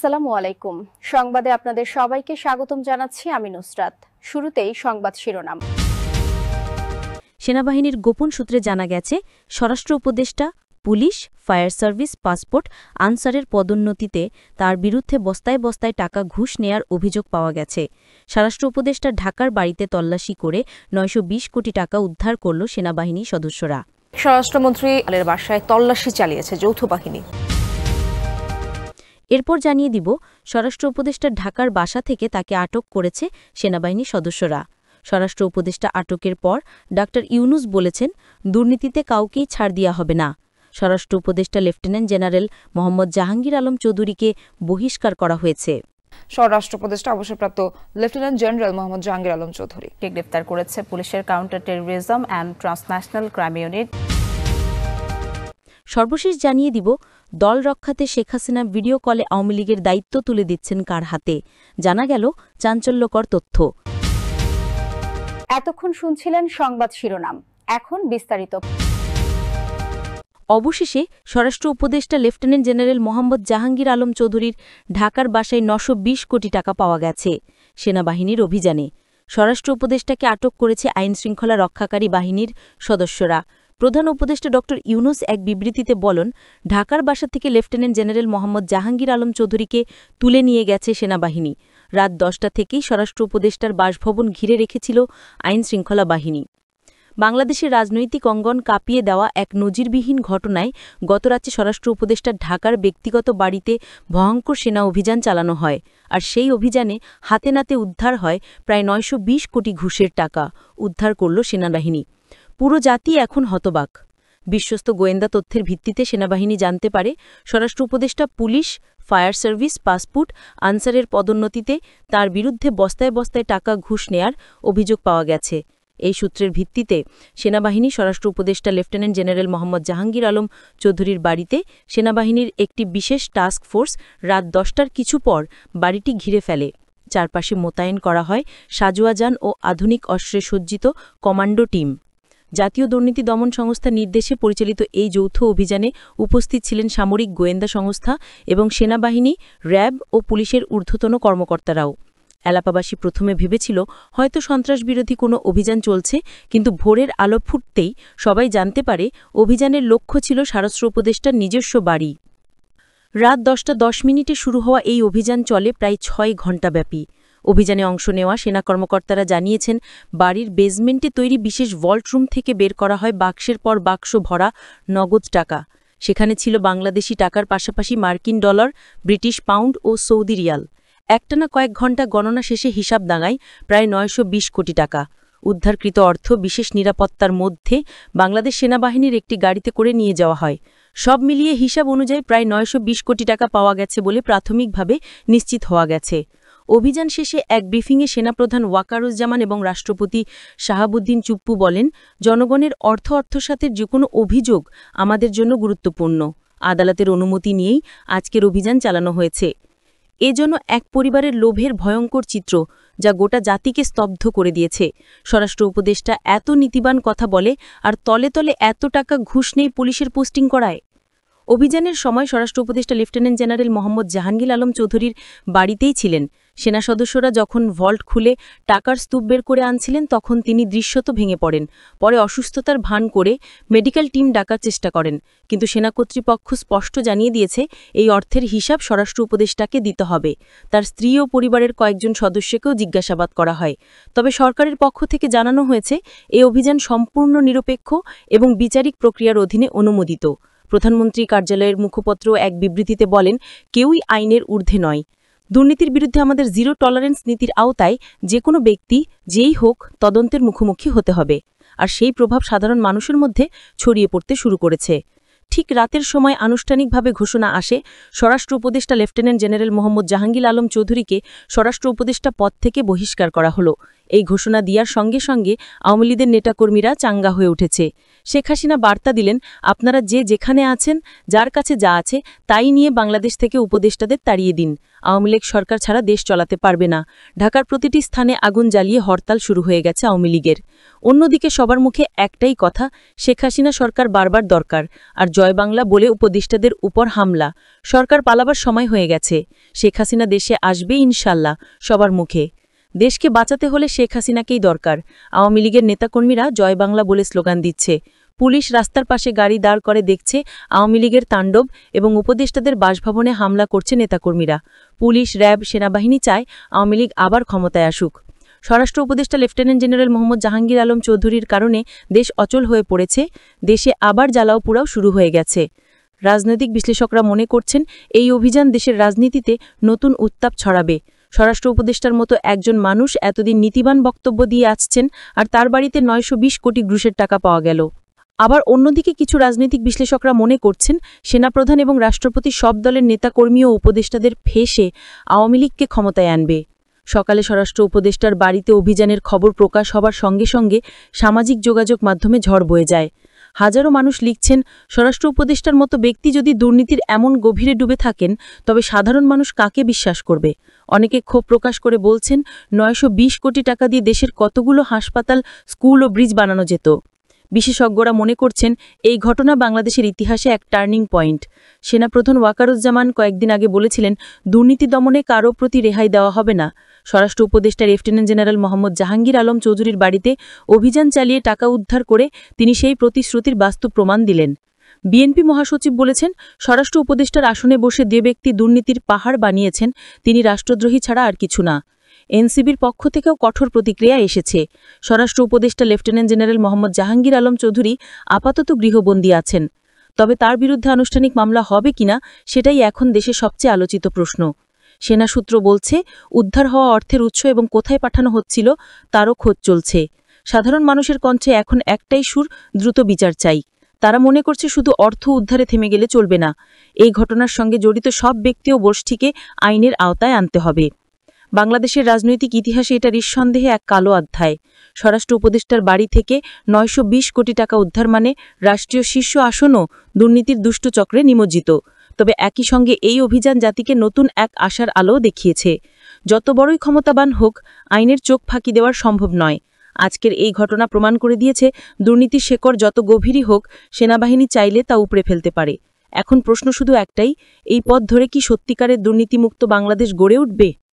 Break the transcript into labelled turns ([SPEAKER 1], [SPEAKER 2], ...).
[SPEAKER 1] আসসালামু আলাইকুম। সংবাদে আপনাদের সবাইকে স্বাগতম জানাচ্ছি আমি নুসরাত। শুরুতেই সংবাদ শিরোনাম।
[SPEAKER 2] সেনাবাহিনীর গোপন সূত্রে জানা গেছে, স্বরাষ্ট্র উপদেষ্টা, পুলিশ, ফায়ার সার্ভিস, পাসপোর্ট, আনসারের পদোন্নতিতে তার বিরুদ্ধে বস্তায় বস্তায় টাকা ঘুষ নেয়ার অভিযোগ পাওয়া গেছে। স্বরাষ্ট্র উপদেষ্টা ঢাকার বাড়িতে তল্লাশি করে ৯২০ কোটি টাকা উদ্ধার করল সেনাবাহিনী সদস্যরা।
[SPEAKER 3] স্বরাষ্ট্রমন্ত্রী আলের বাসায় তল্লাশি চালিয়েছে যৌথ বাহিনী।
[SPEAKER 2] এরপর জানিয়ে দিব, স্বরাষ্ট্র উপদেষ্টা ঢাকার বাসা থেকে তাকে আটক করেছে সেনাবাহিনী সদস্যরা। স্বরাষ্ট্র উপদেষ্টা আটকের পর ডা ইউনূস বলেছেন, দুর্নীতিতে কাউকেই ছাড় দেওয়া হবে না। স্বরাষ্ট্র উপদেষ্টা লেফটেন্যান্ট জেনারেল মোহাম্মদ জাহাঙ্গীর আলম চৌধুরীকে বহিষ্কার করা হয়েছে।
[SPEAKER 3] স্বরাষ্ট্র উপদেষ্টা অবসরপ্রাপ্ত লেফটেন্যান্ট জেনারেল মোহাম্মদ জাহাঙ্গীর আলম চৌধুরীকে
[SPEAKER 4] গ্রেফতার করেছে পুলিশের counter terrorism and transnational crime unit.
[SPEAKER 2] সর্বশেষ জানিয়ে দিব, দল রক্ষাতে শেখ হাসিনা ভিডিও কলে আওয়ামী লীগের দায়িত্ব তুলে দিচ্ছেন কার হাতে। জানা গেল চাঞ্চল্যকর তথ্য।
[SPEAKER 1] এতক্ষণ শুনছিলেন সংবাদ শিরোনাম, এখন বিস্তারিত।
[SPEAKER 2] অবশেষে স্বরাষ্ট্র উপদেষ্টা লেফটেন্যান্ট জেনারেল মোহাম্মদ জাহাঙ্গীর আলম চৌধুরীর ঢাকার বাসায় ৯২০ কোটি টাকা পাওয়া গেছে সেনাবাহিনীর অভিযানে। স্বরাষ্ট্র উপদেষ্টাকে আটক করেছে আইনশৃঙ্খলা রক্ষাকারী বাহিনীর সদস্যরা। প্রধান উপদেষ্টা ড ইউনূস এক বিবৃতিতে বলেন, ঢাকার বাসা থেকে লেফটেন্যান্ট জেনারেল মোহাম্মদ জাহাঙ্গীর আলম চৌধুরীকে তুলে নিয়ে গেছে সেনাবাহিনী। রাত ১০টা থেকেই স্বরাষ্ট্র উপদেষ্টার বাসভবন ঘিরে রেখেছিল আইনশৃঙ্খলা বাহিনী। বাংলাদেশের রাজনৈতিক অঙ্গন কাঁপিয়ে দেওয়া এক নজিরবিহীন ঘটনায় গতরাতে স্বরাষ্ট্র উপদেষ্টার ঢাকার ব্যক্তিগত বাড়িতে ভয়ঙ্কর সেনা অভিযান চালানো হয়। আর সেই অভিযানে হাতে নাতে উদ্ধার হয় প্রায় ৯২০ কোটি ঘুষের টাকা। উদ্ধার করল সেনাবাহিনী। পুরো জাতি এখন হতবাক। বিশ্বস্ত গোয়েন্দা তথ্যের ভিত্তিতে সেনাবাহিনী জানতে পারে, স্বরাষ্ট্র উপদেষ্টা, পুলিশ, ফায়ার সার্ভিস, পাসপোর্ট, আনসারের পদোন্নতিতে তার বিরুদ্ধে বস্তায় বস্তায় টাকা ঘুষ নেয়ার অভিযোগ পাওয়া গেছে। এই সূত্রের ভিত্তিতে সেনাবাহিনী স্বরাষ্ট্র উপদেষ্টা লেফটেন্যান্ট জেনারেল মোহাম্মদ জাহাঙ্গীর আলম চৌধুরীর বাড়িতে সেনাবাহিনীর একটি বিশেষ টাস্ক ফোর্স রাত ১০টার কিছু পর বাড়িটি ঘিরে ফেলে। চারপাশে মোতায়েন করা হয় সাজোয়াজান ও আধুনিক অস্ত্রে সজ্জিত কমান্ডো টিম। জাতীয় দুর্নীতি দমন সংস্থার নির্দেশে পরিচালিত এই যৌথ অভিযানে উপস্থিত ছিলেন সামরিক গোয়েন্দা সংস্থা এবং সেনাবাহিনী, র্যাব ও পুলিশের ঊর্ধ্বতন কর্মকর্তারাও। এলাকাবাসী প্রথমে ভেবেছিল হয়তো সন্ত্রাসবিরোধী কোনো অভিযান চলছে, কিন্তু ভোরের আলো ফুটতেই সবাই জানতে পারে অভিযানের লক্ষ্য ছিল স্বরাষ্ট্র উপদেষ্টার নিজস্ব বাড়ি। রাত ১০টা ১০ শুরু হওয়া এই অভিযান চলে প্রায় ৬ ঘণ্টাব্যাপী। অভিযানে অংশ নেওয়া সেনা কর্মকর্তারা জানিয়েছেন, বাড়ির বেসমেন্টে তৈরি বিশেষ ভল্ট রুম থেকে বের করা হয় বাক্সের পর বাক্স ভরা নগদ টাকা। সেখানে ছিল বাংলাদেশি টাকার পাশাপাশি মার্কিন ডলার, ব্রিটিশ পাউন্ড ও সৌদি রিয়াল। একটানা কয়েক ঘণ্টা গণনা শেষে হিসাব দাঁড়ায় প্রায় ৯২০ কোটি টাকা। উদ্ধারকৃত অর্থ বিশেষ নিরাপত্তার মধ্যে বাংলাদেশ সেনাবাহিনীর একটি গাড়িতে করে নিয়ে যাওয়া হয়। সব মিলিয়ে হিসাব অনুযায়ী প্রায় ৯২০ কোটি টাকা পাওয়া গেছে বলে প্রাথমিকভাবে নিশ্চিত হওয়া গেছে। অভিযান শেষে এক ব্রিফিংয়ে সেনাপ্রধান ওয়াকারুজ্জামান এবং রাষ্ট্রপতি শাহাবুদ্দিন চুপ্পু বলেন, জনগণের অর্থসাতের যে কোনো অভিযোগ আমাদের জন্য গুরুত্বপূর্ণ। আদালতের অনুমতি নিয়েই আজকের অভিযান চালানো হয়েছে। এজন্য এক পরিবারের লোভের ভয়ঙ্কর চিত্র, যা গোটা জাতিকে স্তব্ধ করে দিয়েছে। স্বরাষ্ট্র উপদেষ্টা এত নীতিবান কথা বলে, আর তলে তলে এত টাকা ঘুষ নেই পুলিশের পোস্টিং করায়। অভিযানের সময় স্বরাষ্ট্র উপদেষ্টা লেফটেন্যান্ট জেনারেল মোহাম্মদ জাহাঙ্গীর আলম চৌধুরীর বাড়িতেই ছিলেন। সেনা সদস্যরা যখন ভল্ট খুলে টাকার স্তূপ বের করে আনছিলেন, তখন তিনি দৃশ্যত ভেঙে পড়েন। পরে অসুস্থতার ভান করে মেডিকেল টিম ডাকার চেষ্টা করেন, কিন্তু সেনা কর্তৃপক্ষ স্পষ্ট জানিয়ে দিয়েছে এই অর্থের হিসাব স্বরাষ্ট্র উপদেষ্টাকে দিতে হবে। তার স্ত্রী ও পরিবারের কয়েকজন সদস্যকেও জিজ্ঞাসাবাদ করা হয়। তবে সরকারের পক্ষ থেকে জানানো হয়েছে, এই অভিযান সম্পূর্ণ নিরপেক্ষ এবং বিচারিক প্রক্রিয়ার অধীনে অনুমোদিত। প্রধানমন্ত্রী কার্যালয়ের মুখপাত্র এক বিবৃতিতে বলেন, কেউই আইনের ঊর্ধ্বে নয়। দুর্নীতির বিরুদ্ধে আমাদের জিরো টলারেন্স নীতির আওতায় যে কোনো ব্যক্তি যেই হোক তদন্তের মুখোমুখি হতে হবে। আর সেই প্রভাব সাধারণ মানুষের মধ্যে ছড়িয়ে পড়তে শুরু করেছে। ঠিক রাতের সময় আনুষ্ঠানিকভাবে ঘোষণা আসে, স্বরাষ্ট্র উপদেষ্টা লেফটেন্যান্ট জেনারেল মোহাম্মদ জাহাঙ্গীর আলম চৌধুরীকে স্বরাষ্ট্র উপদেষ্টা পদ থেকে বহিষ্কার করা হলো। এই ঘোষণা দেওয়ার সঙ্গে সঙ্গে আওয়ামী লীগের নেতাকর্মীরা চাঙ্গা হয়ে উঠেছে। শেখ হাসিনা বার্তা দিলেন, আপনারা যে যেখানে আছেন, যার কাছে যা আছে তাই নিয়ে বাংলাদেশ থেকে উপদেষ্টাদের তাড়িয়ে দিন। আওয়ামী লীগ সরকার ছাড়া দেশ চালাতে পারবে না। ঢাকার প্রতিটি স্থানে আগুন জ্বালিয়ে হরতাল শুরু হয়ে গেছে আওয়ামী লীগের। অন্যদিকে সবার মুখে একটাই কথা, শেখ হাসিনা সরকার বারবার দরকার, আর জয় বাংলা বলে উপদেষ্টাদের উপর হামলা। সরকার পালাবার সময় হয়ে গেছে। শেখ হাসিনা দেশে আসবে ইনশাল্লাহ, সবার মুখে। দেশকে বাঁচাতে হলে শেখ হাসিনাকেই দরকার। আওয়ামী লীগের নেতাকর্মীরা জয় বাংলা বলে স্লোগান দিচ্ছে। পুলিশ রাস্তার পাশে গাড়ি দাঁড় করে দেখছে আওয়ামী লীগের তাণ্ডব, এবং উপদেষ্টাদের বাসভবনে হামলা করছে নেতাকর্মীরা। পুলিশ, র্যাব, সেনাবাহিনী চায় আওয়ামী লীগ আবার ক্ষমতায় আসুক। স্বরাষ্ট্র উপদেষ্টা লেফটেন্যান্ট জেনারেল মোহাম্মদ জাহাঙ্গীর আলম চৌধুরীর কারণে দেশ অচল হয়ে পড়েছে। দেশে আবার জ্বালাও পোড়াও শুরু হয়ে গেছে। রাজনৈতিক বিশ্লেষকরা মনে করছেন, এই অভিযান দেশের রাজনীতিতে নতুন উত্তাপ ছড়াবে। স্বরাষ্ট্র উপদেষ্টার মতো একজন মানুষ এতদিন নীতিবান বক্তব্য দিয়ে আসছেন, আর তার বাড়িতে 920 কোটি ঘুষের টাকা পাওয়া গেল। আবার অন্যদিকে কিছু রাজনৈতিক বিশ্লেষকরা মনে করছেন, সেনাপ্রধান এবং রাষ্ট্রপতি সব দলের নেতাকর্মী ও উপদেষ্টাদের ফেঁসে আওয়ামী লীগকে ক্ষমতায় আনবে। সকালে স্বরাষ্ট্র উপদেষ্টার বাড়িতে অভিযানের খবর প্রকাশ হবার সঙ্গে সঙ্গে সামাজিক যোগাযোগ মাধ্যমে ঝড় বয়ে যায়। হাজারো মানুষ লিখছেন, স্বরাষ্ট্র উপদেষ্টার মতো ব্যক্তি যদি দুর্নীতির এমন গভীরে ডুবে থাকেন, তবে সাধারণ মানুষ কাকে বিশ্বাস করবে? অনেকে ক্ষোভ প্রকাশ করে বলছেন, 920 কোটি টাকা দিয়ে দেশের কতগুলো হাসপাতাল, স্কুল ও ব্রিজ বানানো যেত। বিশেষজ্ঞরা মনে করছেন, এই ঘটনা বাংলাদেশের ইতিহাসে এক টার্নিং পয়েন্ট। সেনাপ্রধান ওয়াকারুজ্জামান কয়েকদিন আগে বলেছিলেন, দুর্নীতি দমনে কারও প্রতি রেহাই দেওয়া হবে না। স্বরাষ্ট্র উপদেষ্টা লেফটেন্যান্ট জেনারেল মোহাম্মদ জাহাঙ্গীর আলম চৌধুরীর বাড়িতে অভিযান চালিয়ে টাকা উদ্ধার করে তিনি সেই প্রতিশ্রুতির বাস্তব প্রমাণ দিলেন। বিএনপি মহাসচিব বলেছেন, স্বরাষ্ট্র উপদেষ্টার আসনে বসে যে ব্যক্তি দুর্নীতির পাহাড় বানিয়েছেন, তিনি রাষ্ট্রদ্রোহী ছাড়া আর কিছু না। এনসিবির পক্ষ থেকেও কঠোর প্রতিক্রিয়া এসেছে। স্বরাষ্ট্র উপদেষ্টা লেফটেন্যান্ট জেনারেল মোহাম্মদ জাহাঙ্গীর আলম চৌধুরী আপাতত গৃহবন্দী আছেন। তবে তার বিরুদ্ধে আনুষ্ঠানিক মামলা হবে কিনা, সেটাই এখন দেশের সবচেয়ে আলোচিত প্রশ্ন। সেনা সূত্র বলছে, উদ্ধার হওয়া অর্থের উৎস এবং কোথায় পাঠানো হচ্ছিল তারও খোঁজ চলছে। সাধারণ মানুষের কণ্ঠে এখন একটাই সুর, দ্রুত বিচার চাই। তারা মনে করছে, শুধু অর্থ উদ্ধারে থেমে গেলে চলবে না। এই ঘটনার সঙ্গে জড়িত সব ব্যক্তি ও গোষ্ঠীকে আইনের আওতায় আনতে হবে। বাংলাদেশের রাজনৈতিক ইতিহাসে এটা নিঃসন্দেহে এক কালো অধ্যায়। স্বরাষ্ট্র উপদেষ্টার বাড়ি থেকে 920 কোটি টাকা উদ্ধার মানে রাষ্ট্রীয় শীর্ষ আসনও দুর্নীতির দুষ্ট চক্রে নিমজ্জিত। তবে একই সঙ্গে এই অভিযান জাতিকে নতুন এক আশার আলো দেখিয়েছে। যত বড়ই ক্ষমতাবান হোক, আইনের চোখ ফাঁকি দেওয়া সম্ভব নয়। আজকের এই ঘটনা প্রমাণ করে দিয়েছে, দুর্নীতির শেকড় যত গভীরই হোক, সেনাবাহিনী চাইলে তা উপড়ে ফেলতে পারে। এখন প্রশ্ন শুধু একটাই, এই পথ ধরে কি সত্যিকারের দুর্নীতিমুক্ত বাংলাদেশ গড়ে উঠবে?